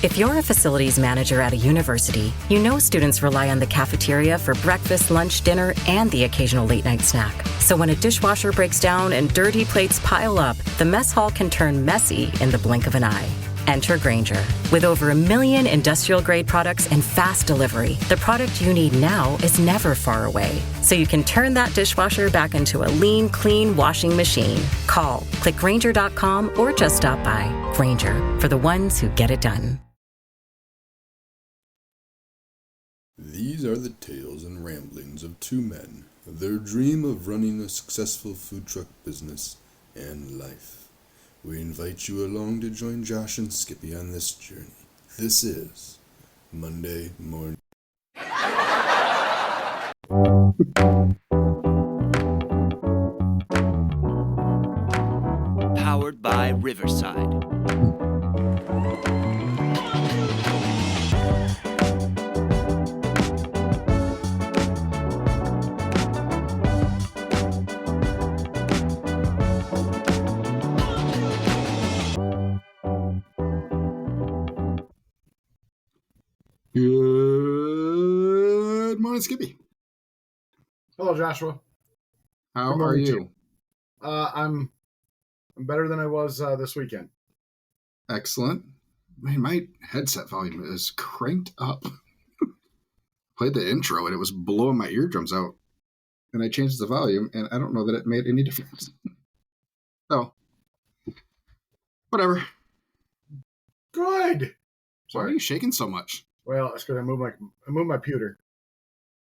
If you're a facilities manager at a university, you know students rely on the cafeteria for breakfast, lunch, dinner, and the occasional late-night snack. So when a dishwasher breaks down and dirty plates pile up, the mess hall can turn messy in the blink of an eye. Enter Grainger. With over 1 million industrial-grade products and fast delivery, the product you need now is never far away. So you can turn that dishwasher back into a lean, clean washing machine. Call, click Grainger.com, or just stop by. Grainger, for the ones who get it done. These are the tales and ramblings of two men, their dream of running a successful food truck business and life. We invite you along to join Josh and Skippy on this journey. This is Monday Morning. Powered by Riverside. Good morning, Skippy. Hello, Joshua. How are you? I'm better than I was this weekend. Excellent. Man, my headset volume is cranked up. Played the intro and it was blowing my eardrums out. And I changed the volume and I don't know that it made any difference. So, whatever. Good. Why are you shaking so much? Well, it's because I moved my pewter.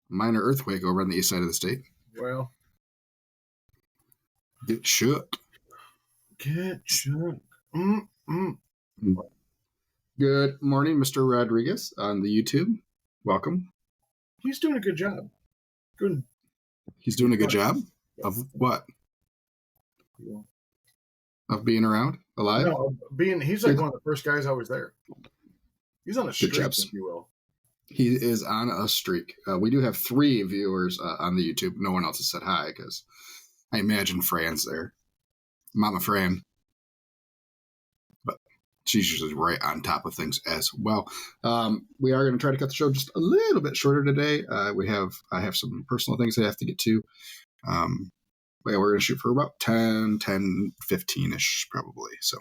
Minor earthquake over on the east side of the state. Well, Get shook. Good morning, Mr. Rodriguez on the YouTube. Welcome. He's doing a good job. Good. He's doing a good job of what? Yeah. Of being around, alive? No, he's like one of the first guys I was there. He's on a streak, job. if you will. He is on a streak. We do have 3 viewers on the YouTube. No one else has said hi because I imagine Fran's there. Mama Fran. But she's usually right on top of things as well. We are going to try to cut the show just a little bit shorter today. I have some personal things I have to get to. But yeah, we're going to shoot for about 10, 15-ish probably. So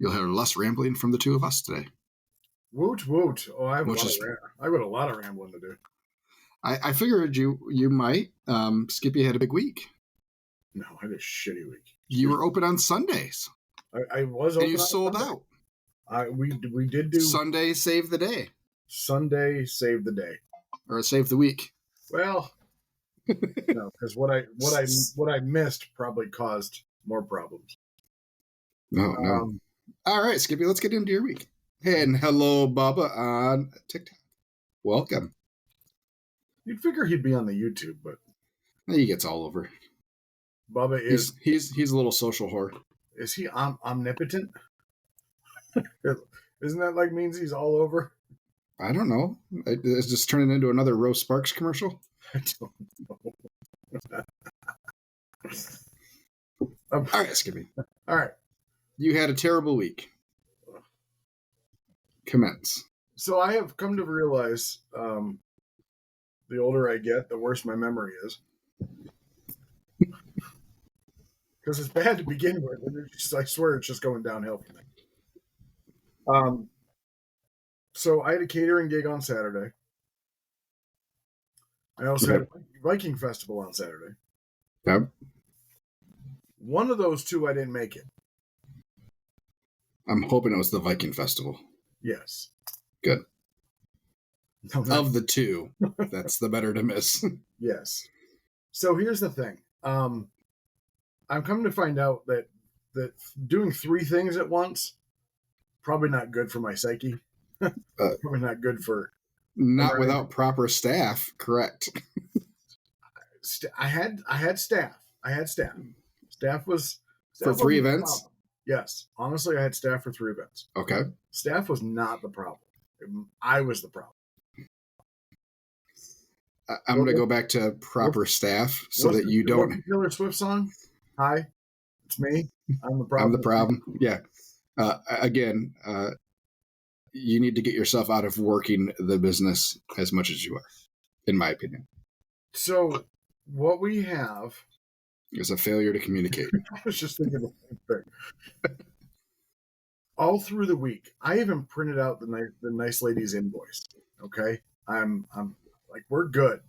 you'll hear less rambling from the two of us today. Woot woot! Oh, I've got a lot of rambling to do. I figured you might. Skippy had a big week. No, I had a shitty week. You were open on Sundays. I was open. And you sold out. We did do Sunday save the day. Sunday save the day. Or save the week. Well, no, because what I missed probably caused more problems. No. All right, Skippy, let's get into your week. And hello, Bubba on TikTok. Welcome. You'd figure he'd be on the YouTube, but He gets all over. Bubba is he's a little social whore. Is he omnipotent? Isn't that like means he's all over? I don't know. It's just turning into another Rose Sparks commercial. I don't know. All right, Skippy. All right. You had a terrible week. Commence. So I have come to realize the older I get, the worse my memory is. Because it's bad to begin with. And I swear it's just going downhill for me. So I had a catering gig on Saturday. I also had a Viking festival on Saturday. Yep. One of those two, I didn't make it. I'm hoping it was the Viking festival. Yes. Good. No, of the two, that's the better to miss. Yes. So here's the thing. I'm coming to find out that doing 3 things at once, probably not good for my psyche. Probably not good for... Not without proper staff, correct. I had staff. Staff was... For 3 events? Yes. Honestly, I had staff for 3 events. Okay. Staff was not the problem. I was the problem. I'm going to go back to proper staff so that you don't... Taylor Swift song? Hi, it's me. I'm the problem. I'm the problem. Yeah. Again, you need to get yourself out of working the business as much as you are, in my opinion. So what we have It's a failure to communicate. I was just thinking the same thing. All through the week, I even printed out the nice lady's invoice. Okay, I'm like, we're good.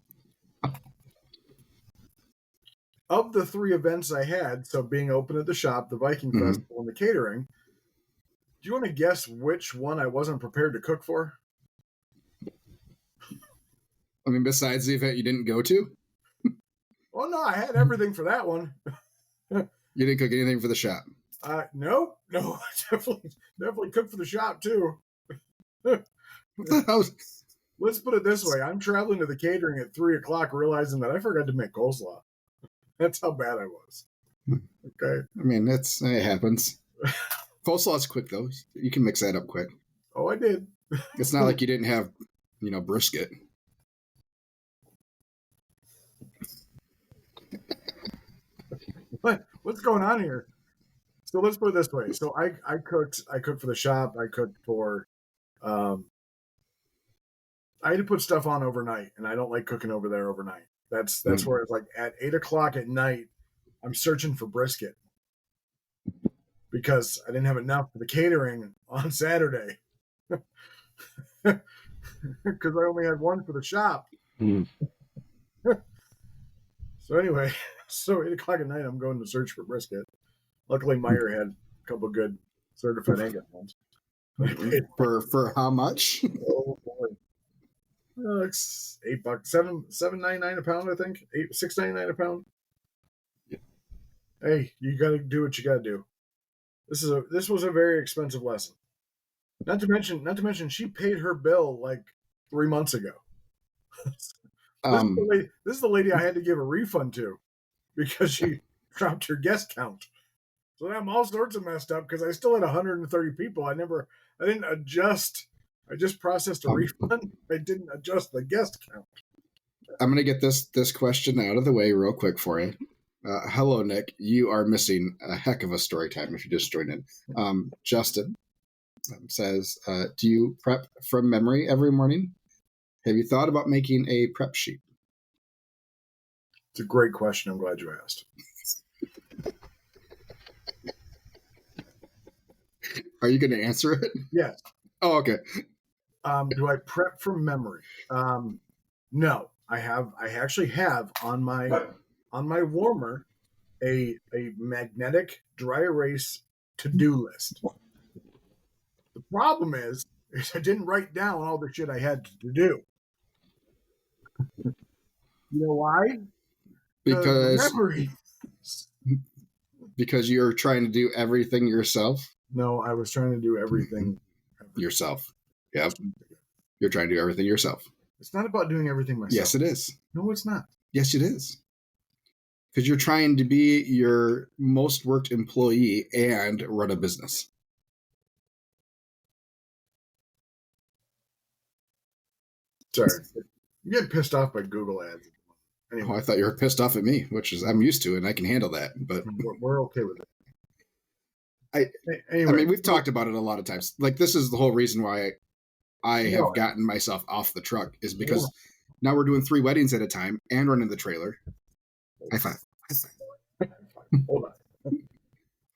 Of the 3 events I had, so being open at the shop, the Viking Festival, and the catering, do you want to guess which one I wasn't prepared to cook for? I mean, besides the event you didn't go to? Oh no, I had everything for that one. You didn't cook anything for the shop? No, I definitely cooked for the shop too. Let's put it this way: I'm traveling to the catering at 3:00, realizing that I forgot to make coleslaw. That's how bad I was. Okay. I mean, it happens. Coleslaw's quick though. You can mix that up quick. Oh, I did. It's not like you didn't have, brisket. What's going on here? So let's put it this way. So I cooked for the shop. I cooked for I had to put stuff on overnight, and I don't like cooking over there overnight. That's where it's like at 8:00 at night, I'm searching for brisket because I didn't have enough for the catering on Saturday because I only had one for the shop. So anyway, so 8:00 at night, I'm going to search for brisket. Luckily, Meyer had a couple of good certified Angus ones. For how much? Oh boy. It's $8, $7.99 a pound, I think. $6.99 a pound. Yeah. Hey, you got to do what you got to do. This was a very expensive lesson. Not to mention, she paid her bill like 3 months ago. This is the lady I had to give a refund to because she dropped her guest count. So I'm all sorts of messed up because I still had 130 people. I didn't adjust. I just processed a refund. I didn't adjust the guest count. I'm going to get this question out of the way real quick for you. Hello, Nick. You are missing a heck of a story time if you just joined in. Justin says, do you prep from memory every morning? Have you thought about making a prep sheet? It's a great question. I'm glad you asked. Are you going to answer it? Yes. Oh, okay. Do I prep from memory? No. I actually have on my warmer a magnetic dry erase to-do list. The problem is I didn't write down all the shit I had to do. You know why? Because you're trying to do everything yourself. No, I was trying to do everything yourself. Yep. You're trying to do everything yourself. It's not about doing everything myself. Yes, it is. No, it's not. Yes, it is. Because you're trying to be your most worked employee and run a business. Sorry. You get pissed off by Google ads. Anyway. Oh, I thought you were pissed off at me, which is I'm used to, and I can handle that. But we're okay with it. Anyway, I mean, we've talked about it a lot of times. Like, this is the whole reason why I have gotten myself off the truck is because now we're doing 3 weddings at a time and running the trailer. High five. Hold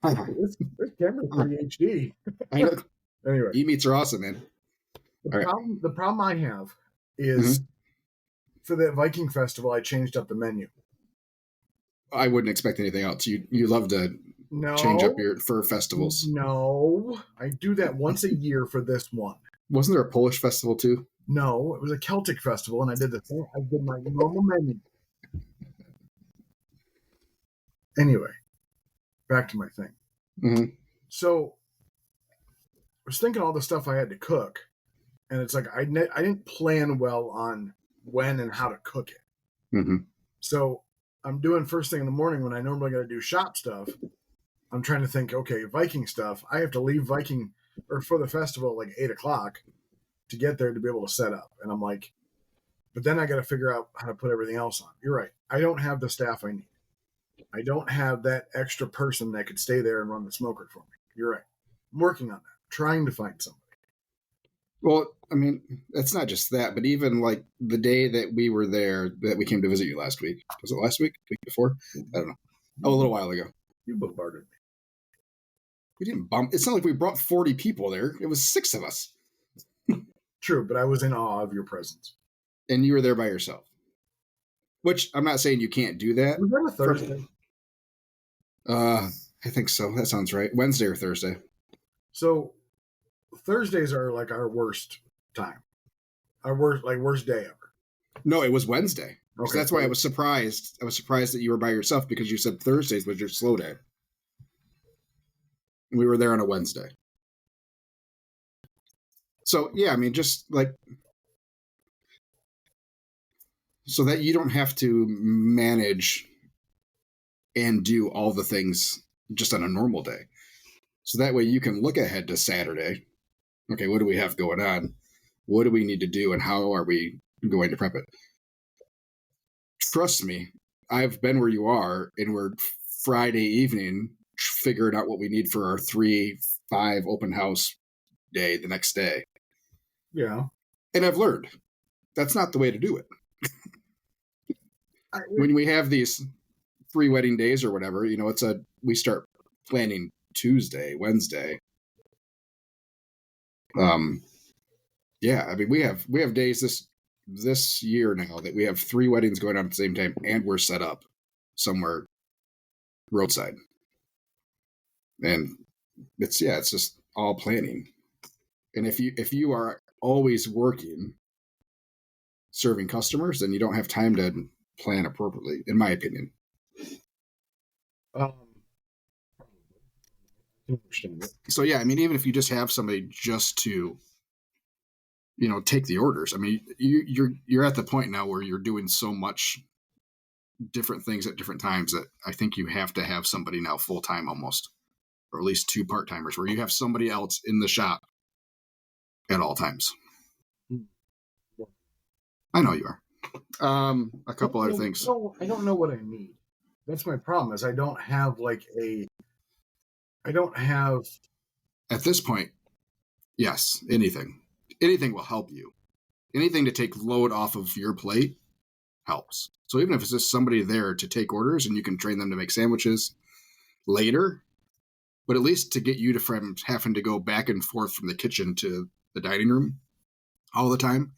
on. This camera's pretty HD. Anyway. E-meets are awesome, man. The problem I have is for the Viking Festival, I changed up the menu. I wouldn't expect anything else. You love to change up your fur festivals. No, I do that once a year for this one. Wasn't there a Polish festival too? No, it was a Celtic festival, and I did the same. I did my normal menu. Anyway, back to my thing. Mm-hmm. So I was thinking all the stuff I had to cook, and it's like I didn't plan well on when and how to cook it. Mm-hmm. So I'm doing first thing in the morning when I normally got to do shop stuff. I'm trying to think, okay, Viking stuff. I have to leave Viking or for the festival at like 8:00 to get there to be able to set up. And I'm like, but then I got to figure out how to put everything else on. You're right. I don't have the staff I need. I don't have that extra person that could stay there and run the smoker for me. You're right. working on that, trying to find somebody. Well, I mean, it's not just that, but even like the day that we were there, that we came to visit you last week. Was it last week? Week before? I don't know. Oh, a little while ago. You bombarded me. We didn't bump. It's not like we brought 40 people there. It was 6 of us. True, but I was in awe of your presence. And you were there by yourself. Which I'm not saying you can't do that. Was that a Thursday? I think so. That sounds right. Wednesday or Thursday. So Thursdays are like our worst time. Our worst day ever. No, it was Wednesday. Okay. So that's why I was surprised. I was surprised that you were by yourself because you said Thursdays was your slow day. And we were there on a Wednesday. So, yeah, I mean, just like, so that you don't have to manage and do all the things just on a normal day. So that way you can look ahead to Saturday. Okay, what do we have going on? What do we need to do and how are we going to prep it? Trust me, I've been where you are, and we're Friday evening figuring out what we need for our 3-5 open house day the next day. Yeah. And I've learned that's not the way to do it. When we have these 3 wedding days or whatever, you know, we start planning Tuesday, Wednesday. Yeah, I mean, we have days this year now that we have 3 weddings going on at the same time, and we're set up somewhere roadside. And it's just all planning. And if you are always working, serving customers, then you don't have time to plan appropriately, in my opinion. So yeah, I mean, even if you just have somebody just to, you know, take the orders. I mean, you're at the point now where you're doing so much different things at different times that I think you have to have somebody now full time almost, or at least 2 part timers, where you have somebody else in the shop at all times. I know you are. A couple other things. I don't know what I need. That's my problem. Is I don't have At this point, yes, anything will help you. Anything to take load off of your plate helps. So even if it's just somebody there to take orders and you can train them to make sandwiches later, but at least to get you from having to go back and forth from the kitchen to the dining room all the time,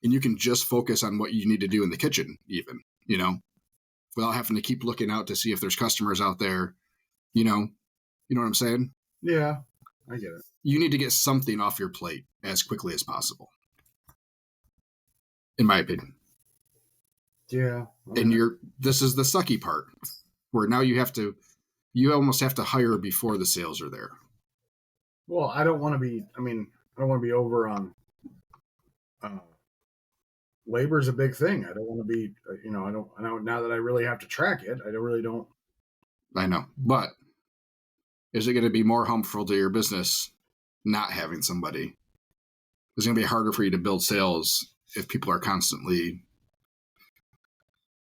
and you can just focus on what you need to do in the kitchen even, you know, without having to keep looking out to see if there's customers out there, you know what I'm saying? Yeah, I get it. You need to get something off your plate as quickly as possible, in my opinion. Yeah. And this is the sucky part, where now you almost have to hire before the sales are there. Well, I don't want to be over on labor is a big thing. I don't want to be, I don't now that I really have to track it. I know, but is it going to be more harmful to your business not having somebody? It's going to be harder for you to build sales if people are constantly,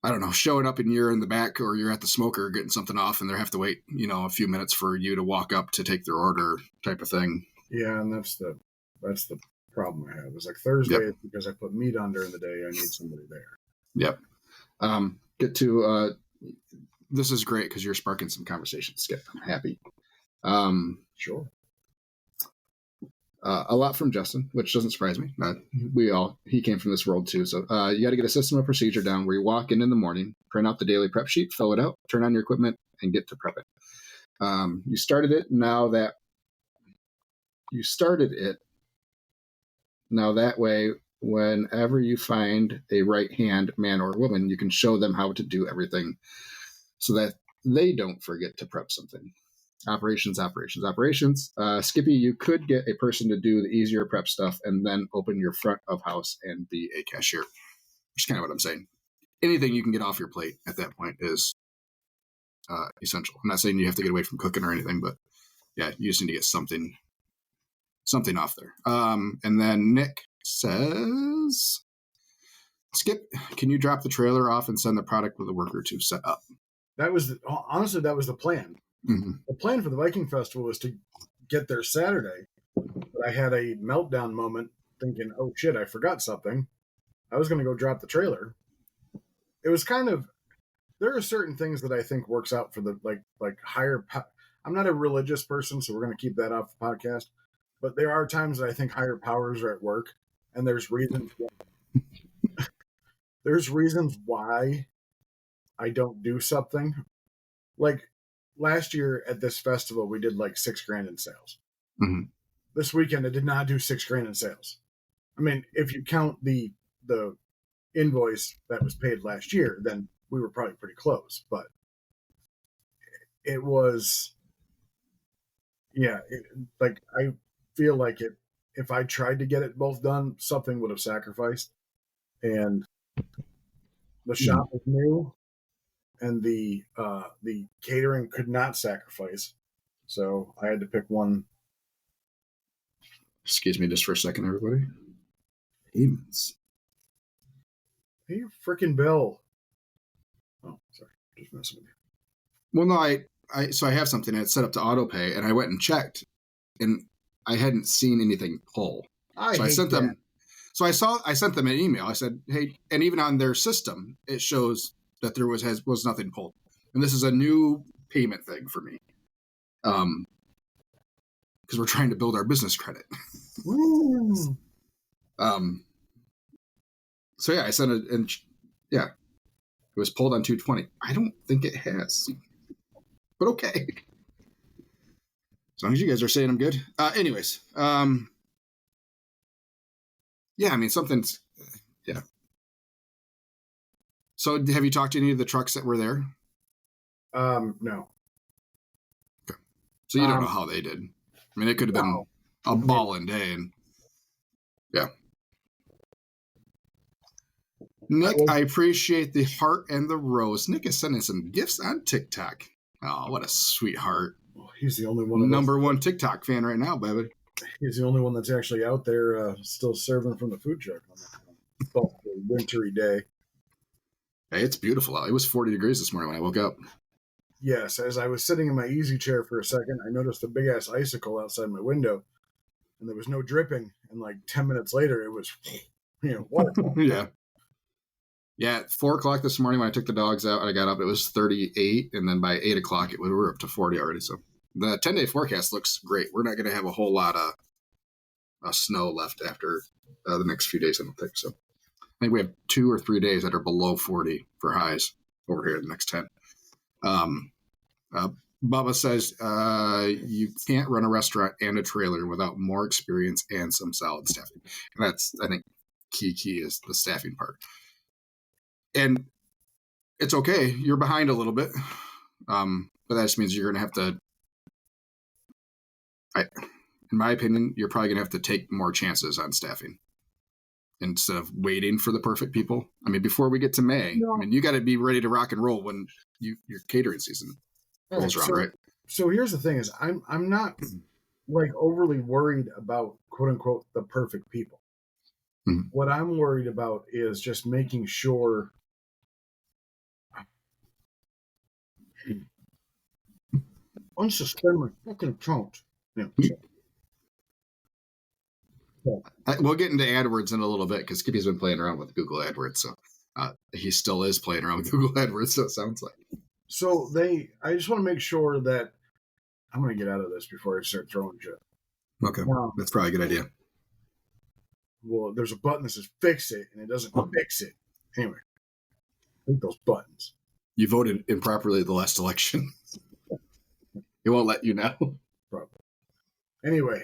I don't know, showing up and you're in the back or you're at the smoker getting something off and they have to wait, a few minutes for you to walk up to take their order type of thing. Yeah, and that's the problem I have. It's like Thursday is because I put meat on during the day. I need somebody there. Yep. Get to this is great because you're sparking some conversation, Skip. I'm happy. Sure. A lot from Justin, which doesn't surprise me. He came from this world too. So you got to get a system of procedure down where you walk in the morning, print out the daily prep sheet, fill it out, turn on your equipment, and get to prep it. You started it. Now that way, whenever you find a right-hand man or woman, you can show them how to do everything so that they don't forget to prep something. Operations. Skippy, you could get a person to do the easier prep stuff and then open your front of house and be a cashier, which is kind of what I'm saying. Anything you can get off your plate at that point is essential. I'm not saying you have to get away from cooking or anything, but yeah, you just need to get something off there. And then Nick says, Skip, can you drop the trailer off and send the product with a worker to set up? That was honestly the plan. Mm-hmm. The plan for the Viking Festival was to get there Saturday, but I had a meltdown moment thinking, oh shit, I forgot something. I was going to go drop the trailer. It was kind of, there are certain things that I think works out for the like higher. I'm not a religious person, so we're going to keep that off the podcast. But there are times that I think higher powers are at work, and there's reasons. There's reasons why I don't do something. Like last year at this festival, we did like $6,000 in sales. Mhm. This weekend, I did not do $6,000 in sales. I mean, if you count the invoice that was paid last year, then we were probably pretty close. But it was, yeah, like I feel like it. If I tried to get it both done, something would have sacrificed. And the shop was new, and the catering could not sacrifice. So I had to pick one. Excuse me just for a second, everybody. Payments. Pay your freaking bill. Oh, sorry, just messing with you. Well, no, I have something that's set up to auto pay, and I went and checked, and I hadn't seen anything pull. So I sent them. So I sent them an email. I said, hey, and even on their system, it shows that there was nothing pulled, and this is a new payment thing for me, because we're trying to build our business credit. So yeah, I sent it, and yeah, it was pulled on 2/20. I don't think it has, but okay. As long as you guys are saying I'm good. Anyways, yeah, I mean, something's, yeah. So have you talked to any of the trucks that were there? No. Okay. So you don't know how they did. I mean, it could have been a ballin' day, and yeah. Nick, I appreciate the heart and the rose. Nick is sending some gifts on TikTok. Oh, what a sweetheart. He's the only one. Number one TikTok fan right now, baby. He's the only one that's actually out there still serving from the food truck on a wintry day. Hey, it's beautiful out. It was 40 degrees this morning when I woke up. Yes, as I was sitting in my easy chair for a second, I noticed a big-ass icicle outside my window, and there was no dripping. And like 10 minutes later, it was, what? Yeah. Yeah, at 4 o'clock this morning when I took the dogs out, I got up, it was 38, and then by 8 o'clock, we were up to 40 already. So the 10-day forecast looks great. We're not going to have a whole lot of snow left after the next few days, I don't think. So I think we have 2 or 3 days that are below 40 for highs over here in the next 10. Bubba says you can't run a restaurant and a trailer without more experience and some solid staffing. And that's, I think, key is the staffing part. And it's okay. You're behind a little bit. But that just means you're going to have to, in my opinion, you're probably going to have to take more chances on staffing instead of waiting for the perfect people. I mean, before we get to May, I mean, you got to be ready to rock and roll when your catering season rolls around, right? So here's the thing: is I'm not like overly worried about quote unquote the perfect people. Mm-hmm. What I'm worried about is just making sure. Unsuspend my fucking account. Yeah. We'll get into AdWords in a little bit because Skippy's been playing around with Google AdWords, so he still is playing around with Google AdWords. So it sounds like. So I just want to make sure that I'm going to get out of this before I start throwing shit. Okay, that's probably a good idea. Well, there's a button that says "fix it" and it doesn't fix it. Anyway, I hate those buttons. You voted improperly the last election. It won't let you know. Probably. Anyway,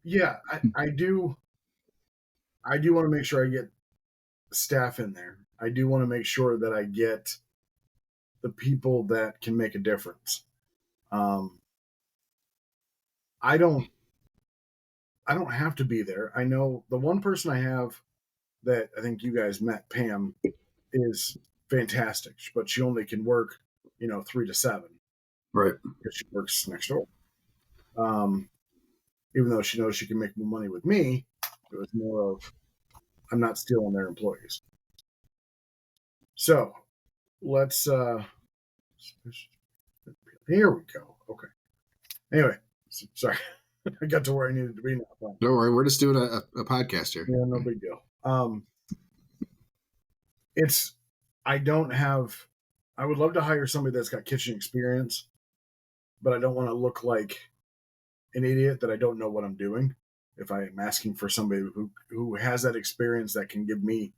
yeah, I do want to make sure I get staff in there. I do want to make sure that I get the people that can make a difference. I don't have to be there. I know the one person I have that I think you guys met, Pam, is fantastic, but she only can work, 3 to 7. Right. Because she works next door. Even though she knows she can make more money with me, it was more of, I'm not stealing their employees. So let's, here we go. Okay. Anyway, Sorry, I got to where I needed to be now. Don't worry, we're just doing a podcast here. Yeah, no big deal. It's I don't have. I would love to hire somebody that's got kitchen experience, but I don't want to look like an idiot that I don't know what I'm doing. If I am asking for somebody who has that experience that can give me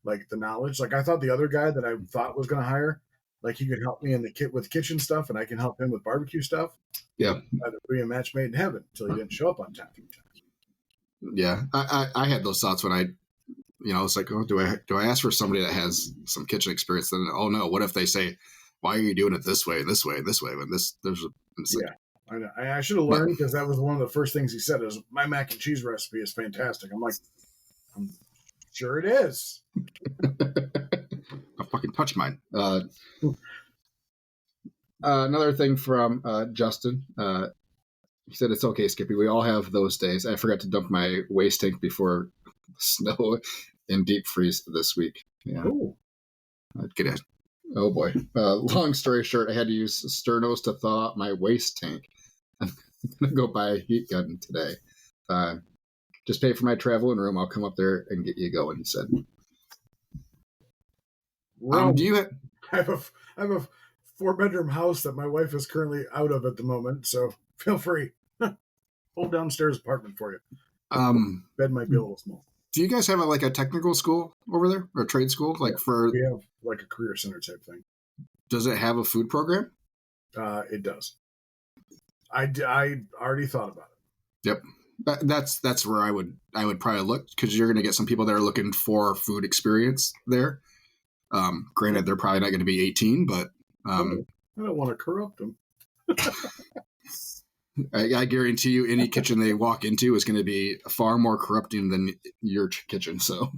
like the knowledge, like I thought the other guy that I thought was going to hire, like he could help me in the kit with kitchen stuff, and I can help him with barbecue stuff. Yeah, I'd be a match made in heaven until he didn't show up on time. yeah. I had those thoughts when I, it's like, oh, do I ask for somebody that has some kitchen experience? Then, oh no, what if they say, why are you doing it this way, this way, this way? When Yeah. I know. I should have learned because that was one of the first things he said is my mac and cheese recipe is fantastic. I'm like, I'm sure it is. I'll fucking touch mine. Another thing from Justin. He said, it's okay, Skippy. We all have those days. I forgot to dump my waste tank before snow and deep freeze this week. Yeah. Cool. I'd get it. Oh boy. Long story short, I had to use Sternos to thaw out my waste tank. I'm going to go buy a heat gun today. Just pay for my travel and room. I'll come up there and get you going, he said. Do you have... I have a 4-bedroom house that my wife is currently out of at the moment, so feel free. Whole downstairs apartment for you. Bed might be a little small. Do you guys have a technical school over there, or a trade school? We have like a career center type thing. Does it have a food program? It does. I already thought about it. Yep, that's where I would probably look, because you're going to get some people that are looking for food experience there. Granted, they're probably not going to be 18, but I don't want to corrupt them. I guarantee you, any kitchen they walk into is going to be far more corrupting than your kitchen. So,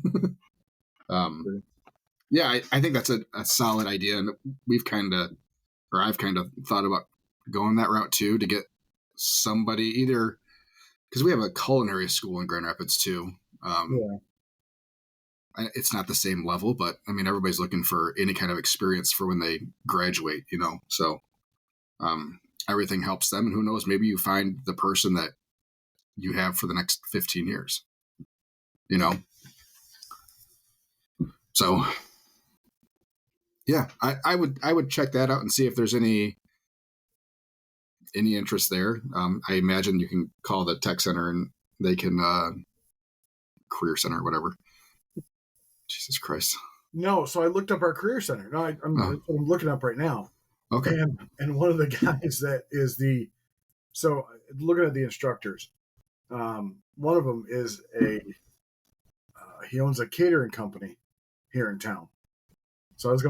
yeah, I think that's a solid idea, and I've kind of thought about going that route too, to get somebody, either because we have a culinary school in Grand Rapids too. It's not the same level, but I mean, everybody's looking for any kind of experience for when they graduate, so everything helps them. And who knows, maybe you find the person that you have for the next 15 years, so yeah, I would check that out and see if there's any interest there. I imagine you can call the tech center and they can career center or whatever. Jesus Christ. No, so I looked up our career center. No, I'm looking up right now. Okay. And one of the guys that is so looking at the instructors, one of them is he owns a catering company here in town. So I was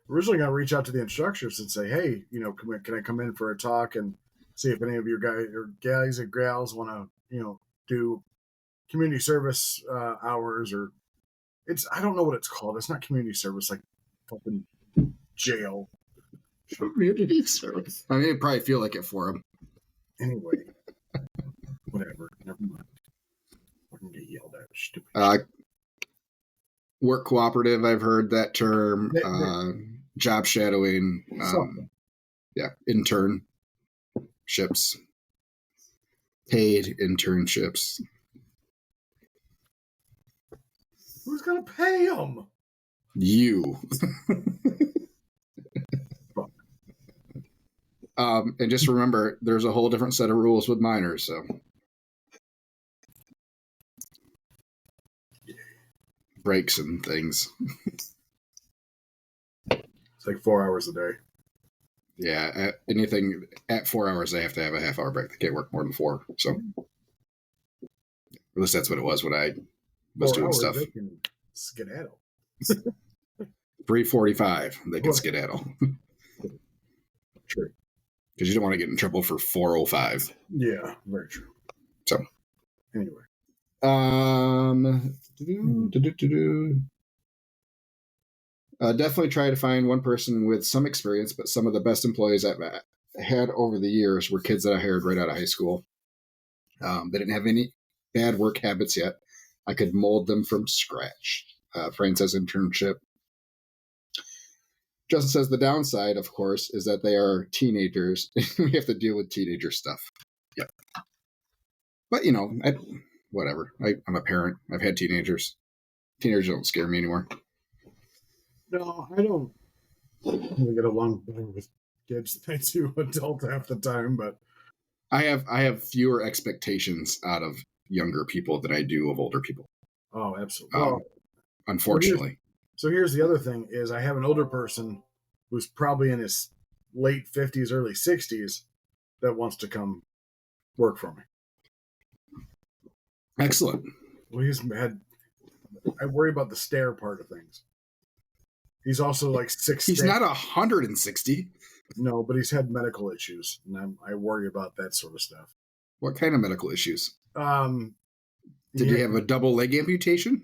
originally going to reach out to the instructors and say, hey, can I come in for a talk and see if any of your guys or gals want to, do community service hours, or I don't know what it's called. It's not community service, like fucking jail. Community service. I mean, it'd probably feel like it for them. Anyway, whatever. Never mind. I'm going to get yelled at. Stupid. Work cooperative, I've heard that term. Job shadowing. Yeah, internships. Paid internships. Who's going to pay them? You. And just remember, there's a whole different set of rules with minors, so. Breaks and things. It's like 4 hours a day. Yeah, anything at 4 hours, they have to have a half-hour break. They can't work more than 4. So, at least that's what it was when I was doing stuff. They can skedaddle. 3:45, they can skedaddle. True. Because you don't want to get in trouble for 4:05. Yeah, very true. So, anyway. Definitely try to find one person with some experience, but some of the best employees I've had over the years were kids that I hired right out of high school. They didn't have any bad work habits yet. I could mold them from scratch. Fran says internship. Justin says the downside, of course, is that they are teenagers. We have to deal with teenager stuff. Yeah. But whatever. I'm a parent. I've had teenagers. Teenagers don't scare me anymore. No, I don't really get along better with kids than I do adults half the time, but I have fewer expectations out of younger people than I do of older people. oh, absolutely. Well, Unfortunately. So here's the other thing: is I have an older person who's probably in his late 50s, early 60s that wants to come work for me. Excellent. Well, I worry about the stare part of things. He's also like 6'6". He's not 160. No, but he's had medical issues, and I worry about that sort of stuff. What kind of medical issues? Did he have a double leg amputation?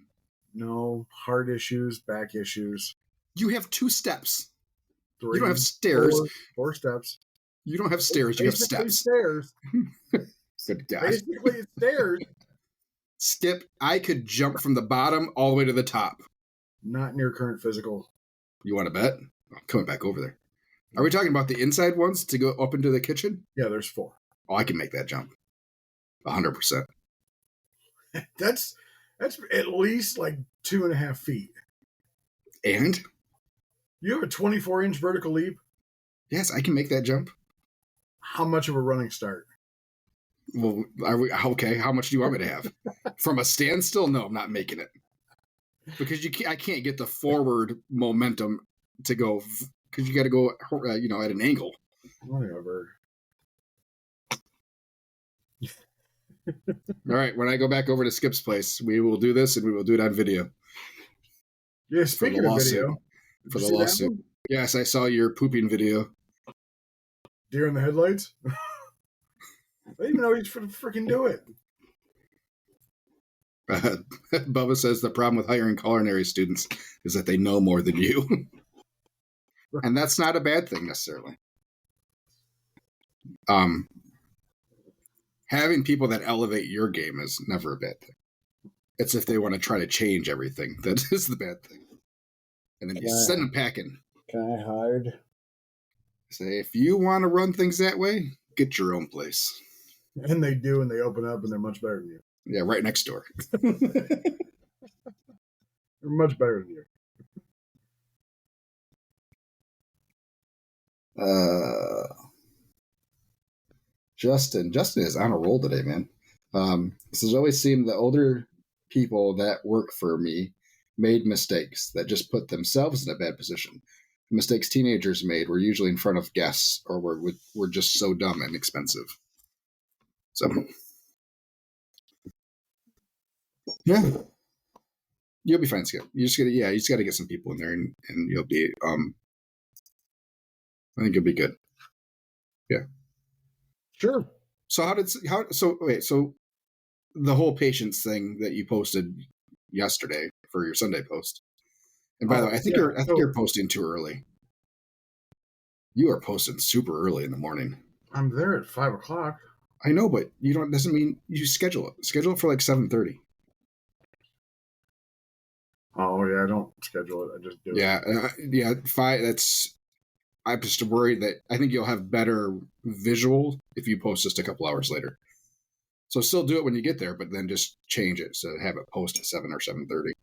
No, heart issues, back issues. You have 2 steps. 3, you don't have stairs. 4 steps. You don't have stairs. You have steps. Stairs. Good God. Basically, it's stairs. Skip, I could jump from the bottom all the way to the top. Not near current physical. You want to bet? I'm coming back over there. Are we talking about the inside ones to go up into the kitchen? Yeah, there's 4. Oh, I can make that jump. 100%. That's at least like 2.5 feet. And? You have a 24-inch vertical leap? Yes, I can make that jump. How much of a running start? Well, okay? How much do you want me to have? From a standstill? No, I'm not making it. Because I can't get the forward momentum to go, because you got to go, at an angle. Whatever. All right, when I go back over to Skip's place, we will do this, and we will do it on video. Yeah, speaking of video. For the lawsuit. Yes, I saw your pooping video. Deer in the headlights? I didn't even know he'd freaking do it. Bubba says the problem with hiring culinary students is that they know more than you. And that's not a bad thing necessarily. Having people that elevate your game is never a bad thing. It's if they want to try to change everything that is the bad thing. And then you send them packing. Can I hide? Say, if you want to run things that way, get your own place. And they do, and they open up, and they're much better than you. Yeah, right next door. They're much better than you. Justin is on a roll today, man. This has always seemed the older people that work for me made mistakes that just put themselves in a bad position. The mistakes teenagers made were usually in front of guests or were just so dumb and expensive. So, yeah, you'll be fine, Skip. You just got to get some people in there, and you'll be. I think you'll be good. Yeah. Sure. So so the whole patience thing that you posted yesterday for your Sunday post. And by the way, I think you're posting too early. You are posting super early in the morning. I'm there at 5:00. I know, but doesn't mean you schedule it. Schedule it for like 7:30. Oh yeah, I don't schedule it. I just do it. Yeah. 5. I'm just worried that I think you'll have better visual if you post just a couple hours later. So still do it when you get there, but then just change it. So have it post at 7 or 7:30.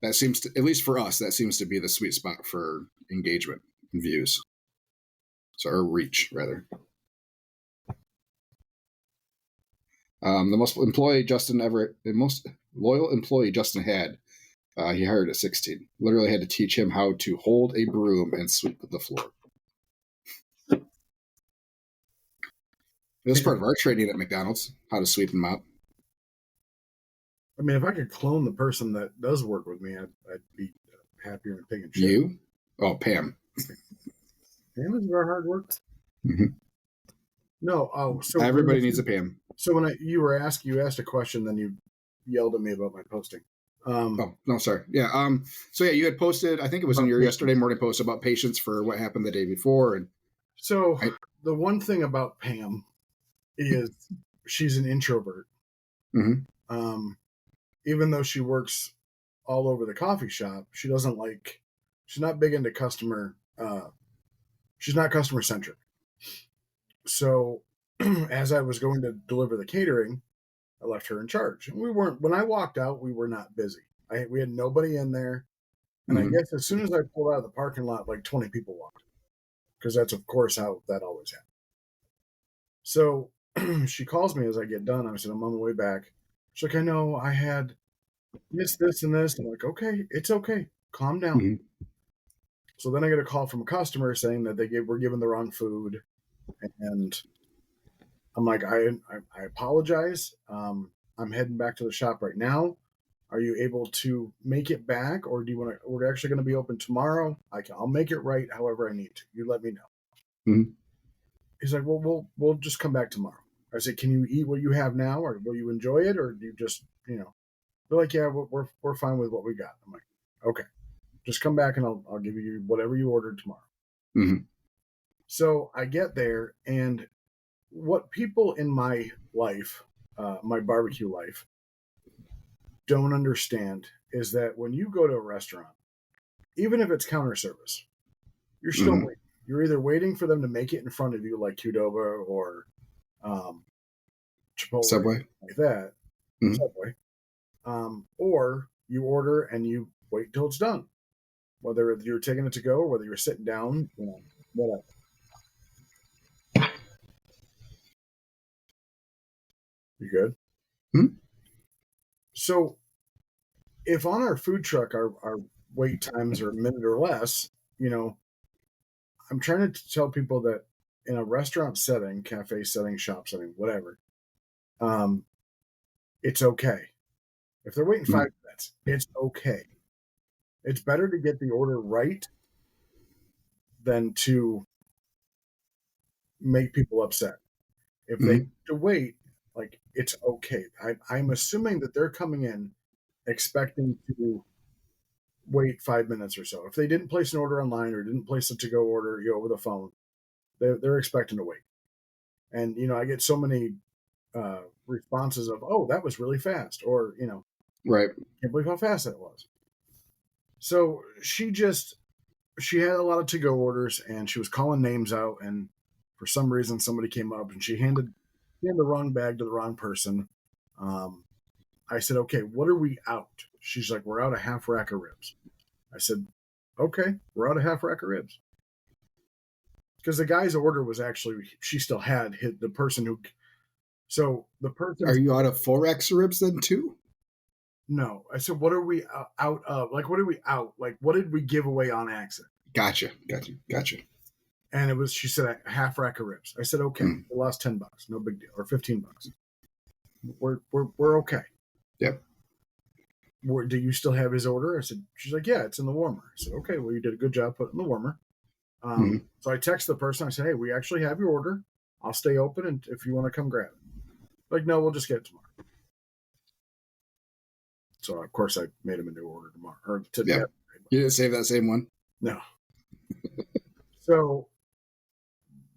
That seems to, at least for us, that seems to be the sweet spot for engagement and views. Or reach, rather. The most loyal employee Justin had, he hired at 16. Literally had to teach him how to hold a broom and sweep the floor. It was part of our training at McDonald's, how to sweep and mop. I mean, if I could clone the person that does work with me, I'd be happier and picking shit. You? Oh, Pam. Pam is where hard work. Mm-hmm. No, so everybody needs a Pam. So when you asked a question, then you yelled at me about my posting. Oh, no, sorry. Yeah. So yeah, you had posted, I think it was in your yesterday morning post about patience for what happened the day before. And so the one thing about Pam is she's an introvert. Mm-hmm. Even though she works all over the coffee shop, she's not big into she's not customer centric. So as I was going to deliver the catering, I left her in charge. And when I walked out, we were not busy. We had nobody in there. And I Mhm. guess as soon as I pulled out of the parking lot, like 20 people walked, because that's, of course, how that always happens. So she calls me as I get done. I said, I'm on the way back. She's like, I know I had this, and this. I'm like, okay, it's okay. Calm down. Mhm. So then I get a call from a customer saying that were given the wrong food. And I'm like, I apologize. I'm heading back to the shop right now. Are you able to make it back, or do you want to? We're actually going to be open tomorrow. I'll make it right however I need to. You let me know. Mhm. He's like, well, we'll just come back tomorrow. I said, can you eat what you have now, or will you enjoy it, or do you just, They're like, yeah, we're fine with what we got. I'm like, okay, just come back and I'll give you whatever you ordered tomorrow. Mhm. So I get there, and what people in my life, my barbecue life, don't understand is that when you go to a restaurant, even if it's counter service, you're still Mhm. waiting. You're either waiting for them to make it in front of you, like Qdoba or um, Chipotle, Subway. like that, or Mhm. Subway, or you order and you wait till it's done. Whether you're taking it to go or whether you're sitting down, whatever. You good? Mhm. So if on our food truck our wait times are a minute or less, I'm trying to tell people that in a restaurant setting, cafe setting, shop setting, whatever, um, it's okay. If they're waiting Mhm. 5 minutes, it's okay. It's better to get the order right than to make people upset. If they Mhm. need to wait, like it's okay. I'm assuming that they're coming in expecting to wait 5 minutes or so. If they didn't place an order online or didn't place a to go order over the phone, they're expecting to wait. And I get so many responses of, "Oh, that was really fast," or Right. "Can't believe how fast that was." So she had a lot of to go orders, and she was calling names out, and for some reason somebody came up and she handed the wrong bag to the wrong person. Um, I said, "Okay, what are we out?" She's like, "We're out a half rack of ribs." I said, "Okay, we're out a half rack of ribs." Because the guy's order was actually, she still had hit the person who, so the person, Are you out of 4X ribs then too? no, I said, what are we out of? Like, what are we out? Like, what did we give away on accident? Gotcha. Gotcha. Gotcha. And it was, she said, a half rack of ribs. I said, okay, Mm. we lost $10, no big deal, or $15. We're okay. Yep. Do you still have his order? I said, she's like, yeah, it's in the warmer. I said, okay, well, you did a good job putting in the warmer. Mhm. So I text the person. I said, hey, we actually have your order. I'll stay open, and if you want to come grab it. Like, no, we'll just get it tomorrow. So of course I made him a new order tomorrow or today. Yep. You didn't save that same one? No. So,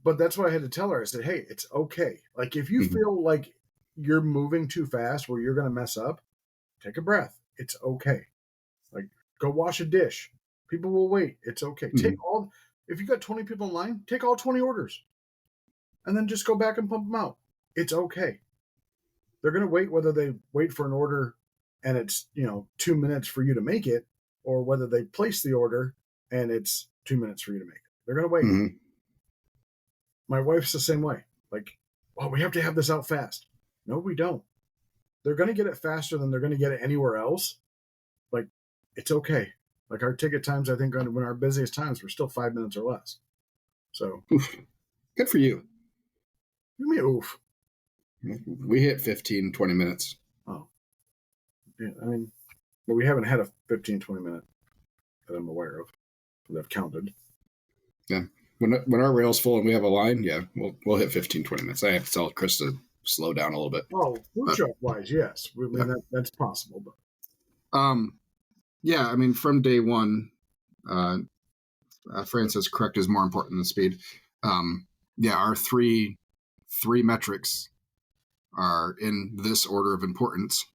but that's what I had to tell her. I said, hey, it's okay. Like if you Mhm. feel like you're moving too fast where you're going to mess up, take a breath. It's okay. Like go wash a dish. People will wait. It's okay. Mhm. If you got 20 people in line, take all 20 orders and then just go back and pump them out. It's okay. They're going to wait whether they wait for an order and it's 2 minutes for you to make it, or whether they place the order and it's 2 minutes for you to make it. They're going to wait. Mhm. My wife's the same way. Like, oh, we have to have this out fast. No, we don't. They're going to get it faster than they're going to get it anywhere else. Like, it's okay. Like our ticket times, I think when our busiest times, we're still 5 minutes or less. So, Oof. Good for you. give me oof. We hit 15, 20 minutes. Oh, yeah, I mean, but we haven't had a 15, 20 minute that I'm aware of that I've counted. Yeah. When our rail's full and we have a line, yeah, we'll hit 15, 20 minutes. I have to tell Chris to slow down a little bit. Oh, food But, truck wise, yes. I mean, Yeah. that's possible. But yeah, I mean, from day one, Francis correct is more important than speed. Yeah, our three metrics are in this order of importance.